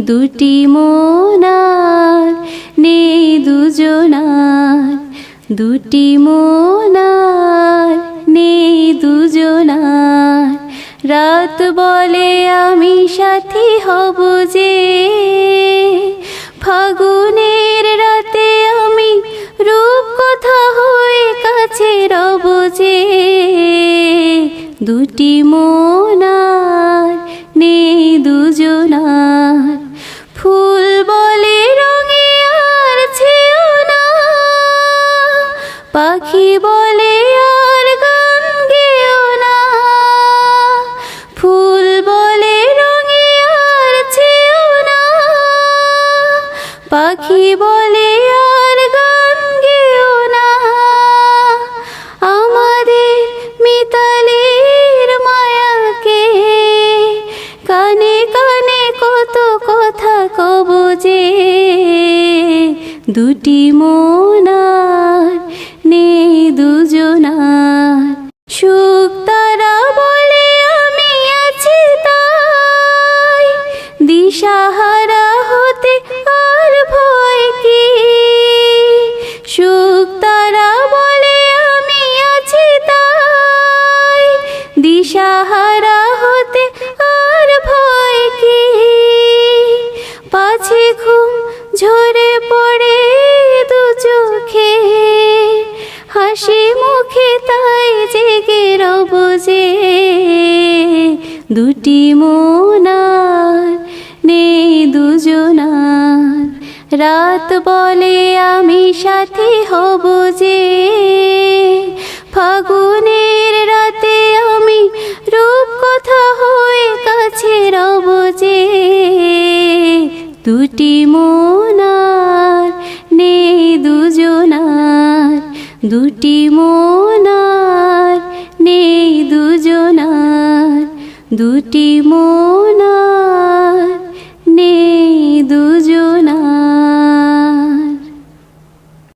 দুটি মনার নেই দুজনার, দুটি মনার নেই দুজনার। রাত বলে আমি সাথী হব যে, ফাগুনের রাতে আমি রূপকথা হয়ে কাছে রব যে। দুটি মনার নেই দুজনার, ফুল বলে রঙে আর ছেও না, পাখি বলে আর গান গেও না। ফুল বলে রঙে আর ছেও না, পাখি বলে আর গান গেও না। আমাদের মিতালির মায়াকে কানে কানে কত কথা কব যে। দুটি মনার নেই দুজনার, সুখ তারা বলে আমি আছি তাই, দিশাহারা হতে আর ভয় কি। সুখ তারা বলে আমি আছি তাই, দিশাহারা হতে আর ভয় কি। পাছে ঘুম ঝরে পড়ে দু চোখে, হাসি মুখে তাই জেগে রব যে। দুটি মনার নেই দুজনার, রাত বলে আমি সাথী হব যে, ফাগুনের রাতে আমি রূপকথা হয়ে কাছে রব যে। দুটি মনার নেই দুজনার, দুটি মনার নেই দুজনার, দুটি মন